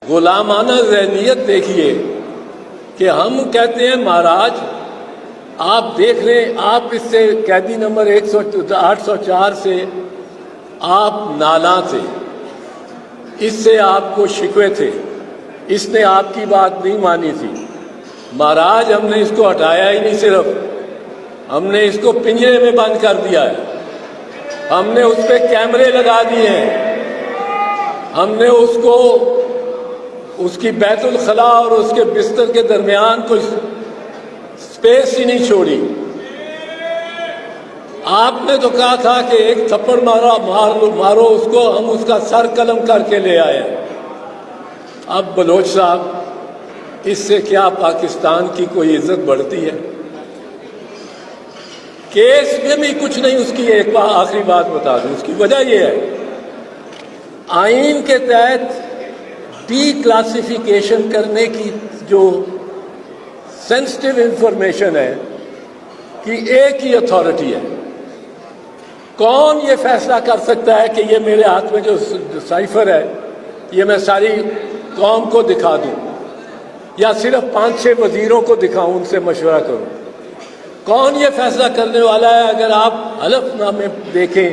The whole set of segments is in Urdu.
غلامانہ ذہنیت دیکھیے کہ ہم کہتے ہیں مہاراج آپ دیکھ لیں، آپ اس سے قیدی نمبر 804 سے آپ نالاں تھے، اس سے آپ کو شکوے تھے، اس نے آپ کی بات نہیں مانی تھی۔ مہاراج ہم نے اس کو ہٹایا ہی نہیں، صرف ہم نے اس کو پنجرے میں بند کر دیا ہے، ہم نے اس پہ کیمرے لگا دیے ہیں، ہم نے اس کو اس کی بیت الخلاء اور اس کے بستر کے درمیان کوئی اسپیس ہی نہیں چھوڑی۔ آپ نے تو کہا تھا کہ ایک تھپڑ مارو اس کو، ہم اس کا سر قلم کر کے لے آئے۔ اب بلوچ صاحب، اس سے کیا پاکستان کی کوئی عزت بڑھتی ہے؟ کیس میں بھی کچھ نہیں، اس کی ایک آخری بات بتا دوں، اس کی وجہ یہ ہے آئین کے تحت ڈی کلاسیفیکیشن کرنے کی جو سینسٹیو انفارمیشن ہے کہ ایک ہی اتھارٹی ہے۔ کون یہ فیصلہ کر سکتا ہے کہ یہ میرے ہاتھ میں جو سائفر ہے یہ میں ساری قوم کو دکھا دوں یا صرف 5-6 وزیروں کو دکھاؤں، ان سے مشورہ کروں؟ کون یہ فیصلہ کرنے والا ہے؟ اگر آپ حلف نامے دیکھیں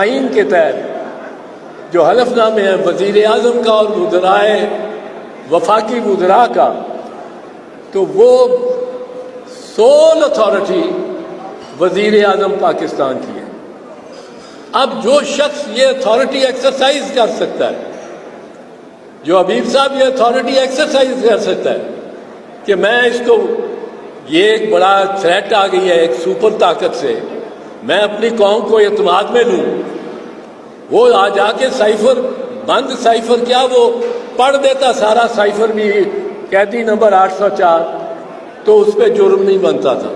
آئین کے تحت جو حلف نامے ہیں وزیر اعظم کا اور وزرائے وفاقی وزراء کا، تو وہ سول اتھارٹی وزیر اعظم پاکستان کی ہے۔ اب جو شخص یہ اتھارٹی ایکسرسائز کر سکتا ہے، جو حبیب صاحب یہ اتھارٹی ایکسرسائز کر سکتا ہے کہ میں اس کو، یہ ایک بڑا تھریٹ آ گئی ہے ایک سپر طاقت سے، میں اپنی قوم کو اعتماد میں لوں، وہ آ جا کے سائفر بند، سائفر کیا وہ پڑھ دیتا سارا سائفر بھی قیدی نمبر 804، تو اس پہ جرم نہیں بنتا تھا،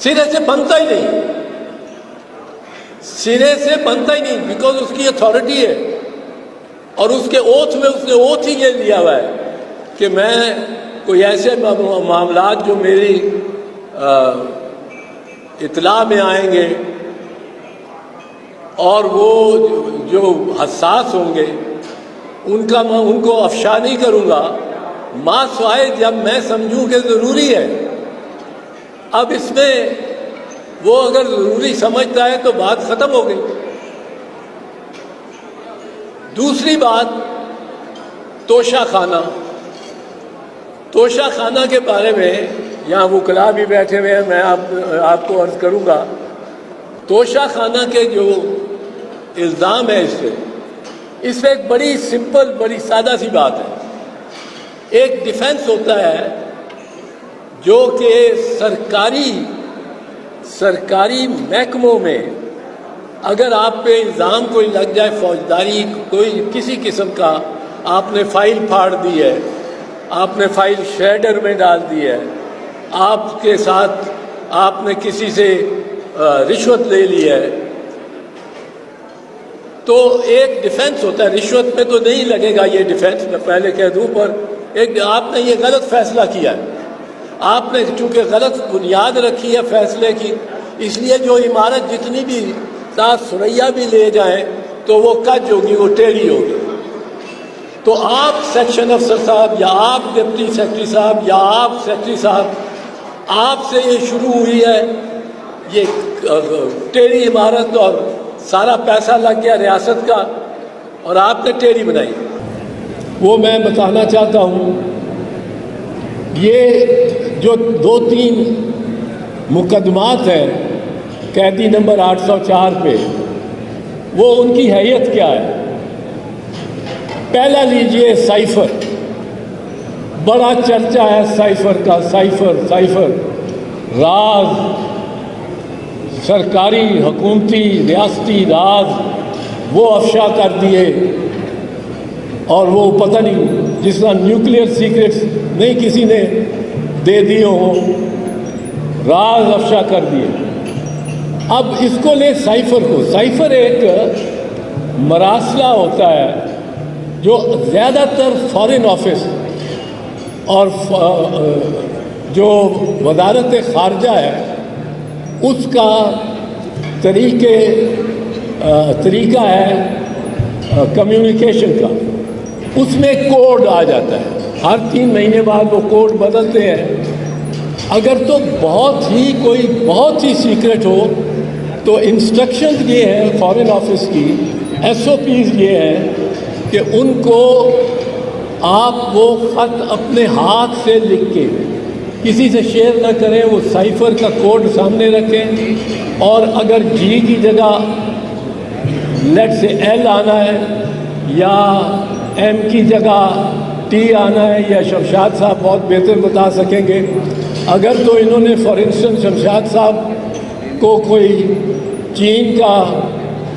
سرے سے بنتا ہی نہیں، سرے سے بنتا ہی نہیں، بیکاز اس کی اتھارٹی ہے، اور اس کے اوتھ میں اس نے اوتھ ہی یہ لیا ہوا ہے کہ میں کوئی ایسے معاملات جو میری اطلاع میں آئیں گے اور وہ جو حساس ہوں گے ان کو افشا نہیں کروں گا، ماں سوائے جب میں سمجھوں کہ ضروری ہے۔ اب اس میں وہ اگر ضروری سمجھتا ہے تو بات ختم ہو گئی۔ دوسری بات، توشہ خانہ، توشہ خانہ کے بارے میں یہاں وکلاء بھی بیٹھے ہوئے ہیں، میں آپ کو عرض کروں گا، توشہ خانہ کے جو الزام ہے اس پہ ایک بڑی سمپل، بڑی سادہ سی بات ہے۔ ایک ڈیفنس ہوتا ہے جو کہ سرکاری محکموں میں اگر آپ پہ الزام کوئی لگ جائے، فوجداری کوئی کسی قسم کا، آپ نے فائل پھاڑ دی ہے، آپ نے فائل شریڈر میں ڈال دی ہے، آپ کے ساتھ آپ نے کسی سے رشوت لے لی ہے، تو ایک ڈیفنس ہوتا ہے۔ رشوت میں تو نہیں لگے گا یہ ڈیفنس، میں پہلے کہہ دوں، پر ایک آپ نے یہ غلط فیصلہ کیا ہے، آپ نے چونکہ غلط بنیاد رکھی ہے فیصلے کی، اس لیے جو عمارت جتنی بھی ساتھ سریا بھی لے جائیں تو وہ کج ہوگی، وہ ٹیڑھی ہوگی۔ تو آپ سیکشن افسر صاحب یا آپ ڈپٹی سیکرٹری صاحب یا آپ سیکرٹری صاحب، آپ سے یہ شروع ہوئی ہے یہ ٹیڑھی عمارت، اور سارا پیسہ لگ گیا ریاست کا اور آپ نے ٹیڑھی بنائی۔ وہ میں بتانا چاہتا ہوں، یہ جو 2-3 مقدمات ہیں قیدی نمبر 804 پہ، وہ ان کی حیثیت کیا ہے؟ پہلا لیجئے سائفر، بڑا چرچا ہے سائفر کا، سائفر راز، سرکاری حکومتی ریاستی راز وہ افشا کر دیے، اور وہ پتہ نہیں جس طرح نیوکلیئر سیکرٹس نہیں کسی نے دے دیے ہوں، راز افشا کر دیے۔ اب اس کو لے سائفر کو، سائفر ایک مراسلہ ہوتا ہے جو زیادہ تر فارن آفس اور جو وزارت خارجہ ہے اس کا طریقہ ہے کمیونیکیشن کا۔ اس میں کوڈ آ جاتا ہے، ہر 3 مہینے بعد وہ کوڈ بدلتے ہیں۔ اگر تو بہت ہی سیکرٹ ہو تو انسٹرکشنز یہ ہیں فارن آفس کی، SOPs یہ ہیں کہ ان کو آپ وہ خط اپنے ہاتھ سے لکھ کے کسی سے شیئر نہ کریں، وہ سائفر کا کوڈ سامنے رکھیں، اور اگر جی کی جگہ لیٹ سے ایل آنا ہے یا ایم کی جگہ ٹی آنا ہے، یا شمشاد صاحب بہت بہتر بتا سکیں گے، اگر تو انہوں نے فار انسٹنس شمشاد صاحب کو کوئی چین کا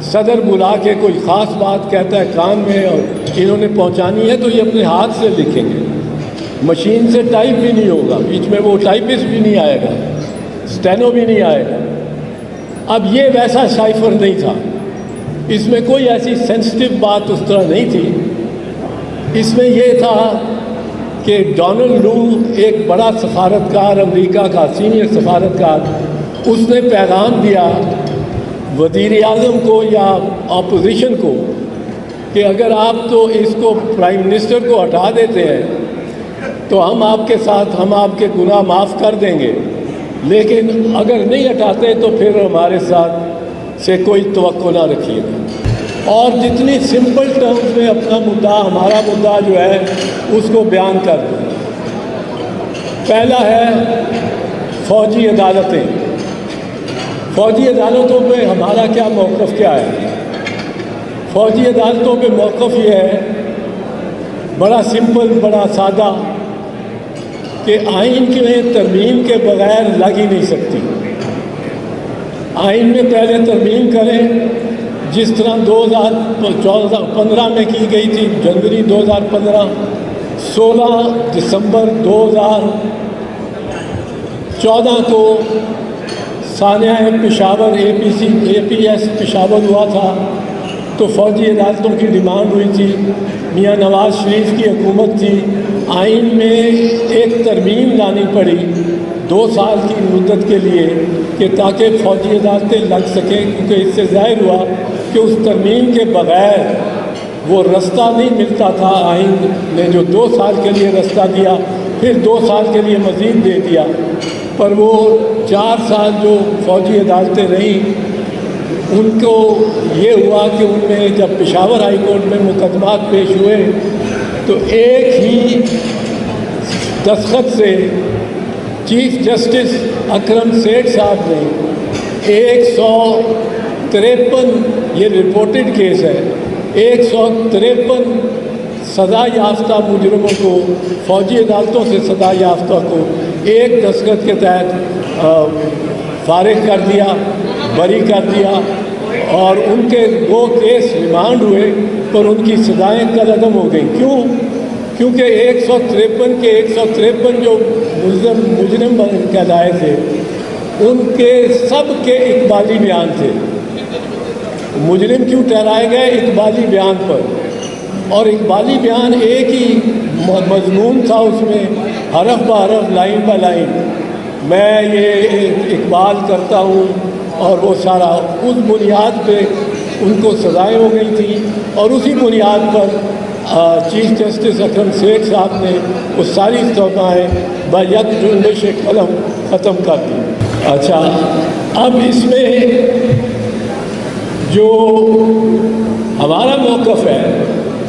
صدر بلا کے کوئی خاص بات کہتا ہے کان میں اور انہوں نے پہنچانی ہے، تو یہ اپنے ہاتھ سے لکھیں گے، مشین سے ٹائپ بھی نہیں ہوگا، بیچ میں وہ ٹائپسٹ بھی نہیں آئے گا، اسٹینو بھی نہیں آئے گا۔ اب یہ ویسا سائفر نہیں تھا، اس میں کوئی ایسی سینسٹیو بات اس طرح نہیں تھی، اس میں یہ تھا کہ ڈونلڈ لو ایک بڑا سفارتکار، امریکہ کا سینئر سفارتکار، اس نے پیغام دیا وزیر اعظم کو یا اپوزیشن کو کہ اگر آپ تو اس کو پرائم منسٹر کو ہٹا دیتے ہیں تو ہم آپ کے ساتھ، ہم آپ کے گناہ معاف کر دیں گے، لیکن اگر نہیں ہٹاتے تو پھر ہمارے ساتھ سے کوئی توقع نہ رکھیے گا۔ اور جتنی سمپل ٹرمز میں اپنا مدعا، ہمارا مدعا جو ہے اس کو بیان کر دیں۔ پہلا ہے فوجی عدالتیں۔ فوجی عدالتوں پہ ہمارا کیا موقف کیا ہے؟ فوجی عدالتوں پہ موقف یہ ہے بڑا سمپل، بڑا سادہ، کہ آئین میں ترمیم کے بغیر لگ ہی نہیں سکتی۔ آئین میں پہلے ترمیم کریں، جس طرح 2015 میں کی گئی تھی، جنوری 2015، 16 دسمبر 2014 کو سانحہ پشاور APS پشاور ہوا تھا، تو فوجی عدالتوں کی ڈیمانڈ ہوئی تھی، میاں نواز شریف کی حکومت تھی، آئین میں ایک ترمیم لانی پڑی 2 سال کی مدت کے لیے کہ تاکہ فوجی عدالتیں لگ سکیں، کیونکہ اس سے ظاہر ہوا کہ اس ترمیم کے بغیر وہ رستہ نہیں ملتا تھا۔ آئین نے جو 2 سال کے لیے رستہ دیا، پھر 2 سال کے لیے مزید دے دیا، پر وہ 4 سال جو فوجی عدالتیں رہیں، ان کو یہ ہوا کہ ان میں جب پشاور ہائی کورٹ میں مقدمات پیش ہوئے تو ایک ہی دستخط سے چیف جسٹس اکرم سیٹھ صاحب نے 153، یہ رپورٹڈ کیس ہے، 153 سزا یافتہ مجرموں کو، فوجی عدالتوں سے سزا یافتہ کو ایک دستخط کے تحت فارغ کر دیا، بری کر دیا، اور ان کے 2 کیس ریمانڈ ہوئے پر ان کی سزائیں کالعدم ہو گئیں۔ کیوں؟ کیونکہ 153 کے 153 جو مجرم کہلائے تھے، ان کے سب کے اقبالی بیان تھے۔ مجرم کیوں ٹھہرائے گئے؟ اقبالی بیان پر، اور اقبالی بیان ایک ہی مضمون تھا، اس میں حرف بحرف، لائن با لائن میں یہ اقبال کرتا ہوں، اور وہ سارا اس بنیاد پہ ان کو سزائیں ہو گئی تھیں، اور اسی بنیاد پر چیف جسٹس اکرم سیٹھ صاحب نے وہ ساری توقعیں بیک جنبش قلم ختم کر دی۔ اچھا، اب اس میں جو ہمارا موقف ہے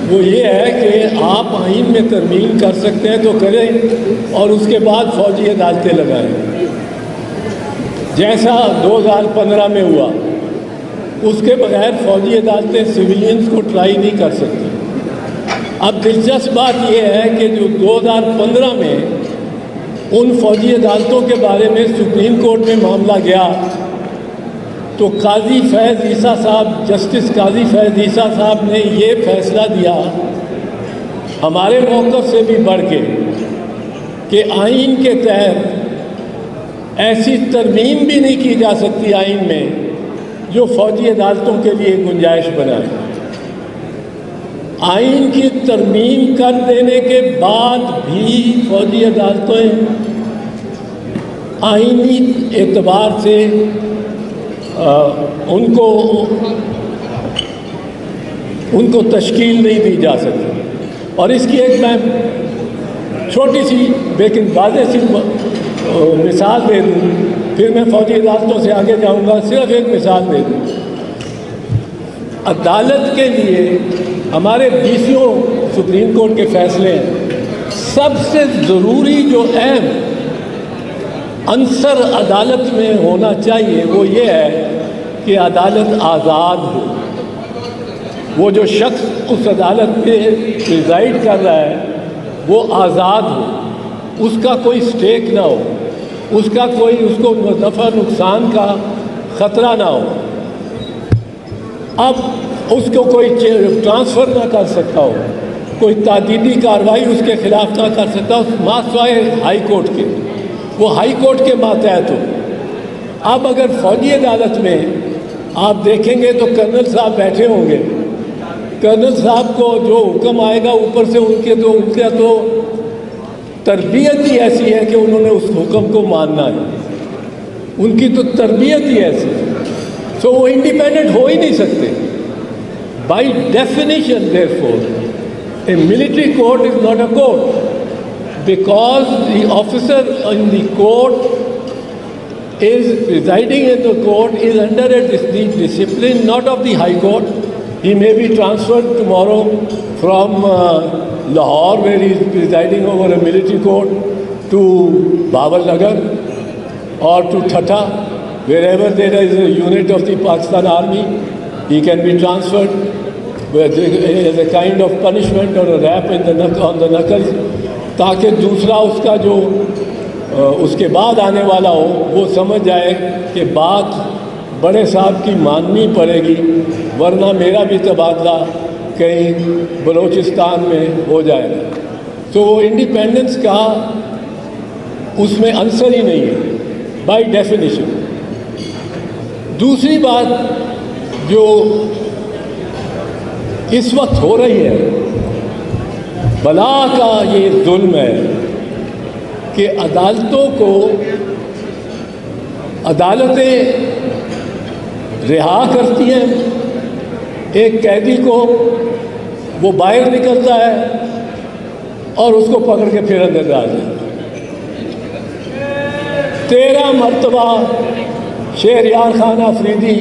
وہ یہ ہے کہ آپ آئین میں ترمیم کر سکتے ہیں تو کریں، اور اس کے بعد فوجی عدالتیں لگائیں، جیسا 2015 میں ہوا۔ اس کے بغیر فوجی عدالتیں سویلینز کو ٹرائی نہیں کر سکتی۔ اب دلچسپ بات یہ ہے کہ جو 2015 میں ان فوجی عدالتوں کے بارے میں سپریم کورٹ میں معاملہ گیا، تو قاضی فیض عیسیٰ صاحب، جسٹس قاضی فیض عیسیٰ صاحب نے یہ فیصلہ دیا ہمارے موقف سے بھی بڑھ کے کہ آئین کے تحت ایسی ترمیم بھی نہیں کی جا سکتی آئین میں جو فوجی عدالتوں کے لیے گنجائش بنائے۔ آئین کی ترمیم کر دینے کے بعد بھی فوجی عدالتیں آئینی اعتبار سے ان کو تشکیل نہیں دی جا سکتی، اور اس کی ایک میں چھوٹی سی لیکن واضح سی مثال دے دوں، پھر میں فوجی عدالتوں سے آگے جاؤں گا. صرف ایک مثال دے دوں. عدالت کے لیے ہمارے 20 سپریم کورٹ کے فیصلے ہیں. سب سے ضروری جو اہم عنصر عدالت میں ہونا چاہیے وہ یہ ہے کہ عدالت آزاد ہو. وہ جو شخص اس عدالت میں پریزائڈ کر رہا ہے وہ آزاد ہو، اس کا کوئی سٹیک نہ ہو، اس کا کوئی اس کو نفع نقصان کا خطرہ نہ ہو. اب اس کو کوئی ٹرانسفر نہ کر سکتا ہو، کوئی تعدیدی کارروائی اس کے خلاف نہ کر سکتا ہو ماسوائے ہائی کورٹ کے، وہ ہائی کورٹ کے ماتحت ہو. اب اگر فوجی عدالت میں آپ دیکھیں گے تو کرنل صاحب بیٹھے ہوں گے. کرنل صاحب کو جو حکم آئے گا اوپر سے ان کا تو تربیت ہی ایسی ہے کہ انہوں نے اس حکم کو ماننا ہے. ان کی تو تربیت ہی ایسی ہے. سو وہ انڈیپینڈنٹ ہو ہی نہیں سکتے. By definition therefore a military court is not a court because the officer in the court is residing in the court is under the discipline not of the High Court. He may be transferred tomorrow from Lahore, where he is presiding over a military court, to Bawalnagar or to Thatta, wherever there is a unit of the Pakistan Army. He can be transferred as a kind of punishment or a rap on the knuckles, تاکہ دوسرا اس کا جو اس کے بعد آنے والا ہو وہ سمجھ جائے کہ بات بڑے صاحب کی ماننی پڑے گی، ورنہ میرا بھی تبادلہ کہیں بلوچستان میں ہو جائے گا. تو وہ انڈیپینڈنس کا اس میں عنصر ہی نہیں ہے بائی ڈیفینیشن. دوسری بات جو اس وقت ہو رہی ہے، بلا کا یہ ظلم ہے کہ عدالتیں رہا کرتی ہیں ایک قیدی کو، وہ باہر نکلتا ہے اور اس کو پکڑ کے پھر اندر ڈال دیتے. 13 مرتبہ شہریار خان آفریدی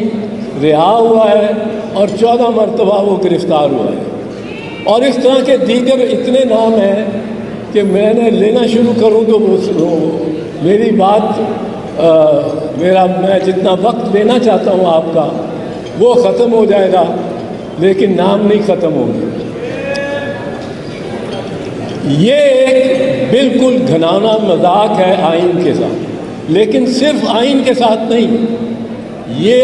رہا ہوا ہے اور 14 مرتبہ وہ گرفتار ہوا ہے. اور اس طرح کے دیگر اتنے نام ہیں کہ میں لینا شروع کروں تو میری بات میں جتنا وقت لینا چاہتا ہوں آپ کا وہ ختم ہو جائے گا، لیکن نام نہیں ختم ہوگے. یہ ایک بالکل گھناؤنا مذاق ہے آئین کے ساتھ، لیکن صرف آئین کے ساتھ نہیں. یہ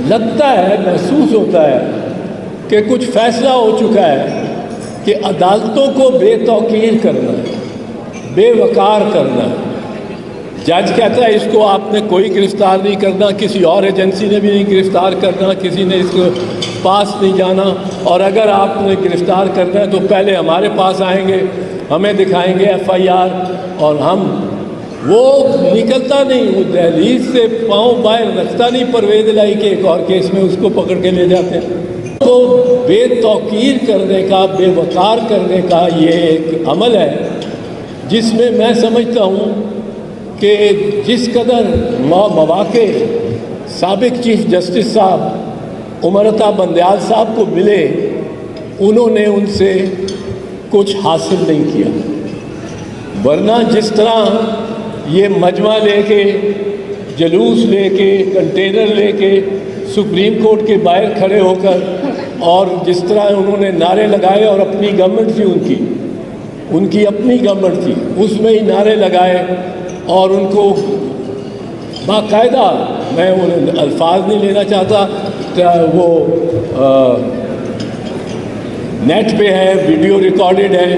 لگتا ہے، محسوس ہوتا ہے کہ کچھ فیصلہ ہو چکا ہے کہ عدالتوں کو بے توقیر کرنا ہے، بے وقار کرنا ہے. جج کہتا ہے اس کو آپ نے کوئی گرفتار نہیں کرنا، کسی اور ایجنسی نے بھی نہیں گرفتار کرنا، کسی نے اس کو پاس نہیں جانا، اور اگر آپ نے گرفتار کرنا ہے تو پہلے ہمارے پاس آئیں گے، ہمیں دکھائیں گے FIR، اور وہ نکلتا نہیں، وہ دہلیز سے پاؤں باہر رکھتا نہیں پرویز الہی کے ایک اور کیس میں اس کو پکڑ کے لے جاتے ہیں. تو بے توقیر کرنے کا، بے وقار کرنے کا یہ ایک عمل ہے جس میں سمجھتا ہوں کہ جس قدر مواقع سابق چیف جسٹس صاحب عمر عطا بندیال صاحب کو ملے، انہوں نے ان سے کچھ حاصل نہیں کیا. ورنہ جس طرح یہ مجمع لے کے، جلوس لے کے، کنٹینر لے کے سپریم کورٹ کے باہر کھڑے ہو کر، اور جس طرح انہوں نے نعرے لگائے، اور اپنی گورنمنٹ تھی ان کی اپنی گورنمنٹ تھی، اس میں ہی نعرے لگائے، اور ان کو باقاعدہ، میں وہ الفاظ نہیں لینا چاہتا، وہ نیٹ پہ ہے، ویڈیو ریکارڈڈ ہے،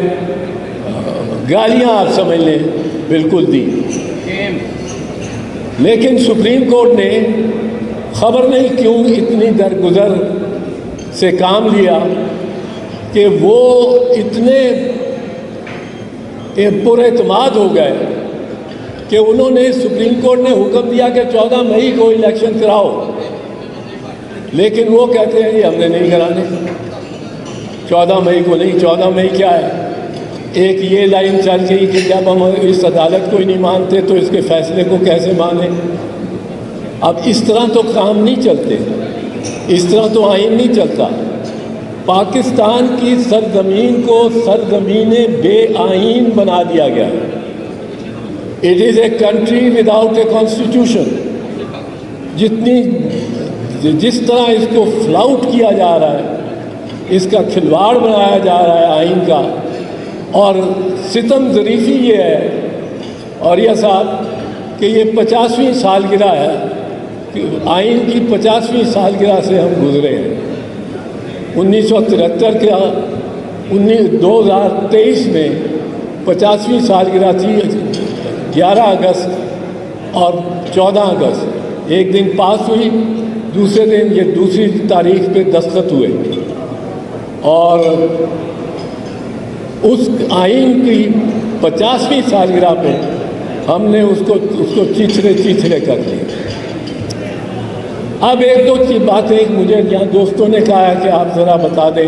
گالیاں آپ سمجھ لیں بالکل دی. لیکن سپریم کورٹ نے خبر نہیں کیوں اتنی درگزر سے کام لیا کہ وہ اتنے پر اعتماد ہو گئے کہ انہوں نے، سپریم کورٹ نے حکم دیا کہ 14 مئی کو الیکشن کراؤ، لیکن وہ کہتے ہیں یہ ہم نے نہیں کرانے. 14 مئی کو نہیں. 14 مئی کیا ہے؟ ایک یہ لائن چل گئی کہ جب ہم اس عدالت کو ہی نہیں مانتے تو اس کے فیصلے کو کیسے مانیں. اب اس طرح تو کام نہیں چلتے, اس طرح تو آئین نہیں چلتا. پاکستان کی سرزمین کو سرزمین بے آئین بنا دیا گیا. It is a country without a constitution. جس طرح اس کو فلاؤٹ کیا جا رہا ہے, اس کا کھلواڑ بنایا جا رہا ہے آئین کا. اور ستم ظریفی یہ ہے اور یہ صاحب کہ یہ 50ویں سالگرہ ہے, آئین کی 50ویں سالگرہ سے ہم گزرے ہیں. 1973 کا 2023 میں 50ویں سالگرہ تھی. 11 اگست اور 14 اگست ایک دن پاس ہوئی, دوسرے دن یہ دوسری تاریخ پہ دستخط ہوئے. اور اس آئین کی 50ویں سالگرہ پہ ہم نے اس کو چیچھڑے کر دیے. اب ایک دو کی باتیں مجھے یہاں دوستوں نے کہا ہے کہ آپ ذرا بتا دیں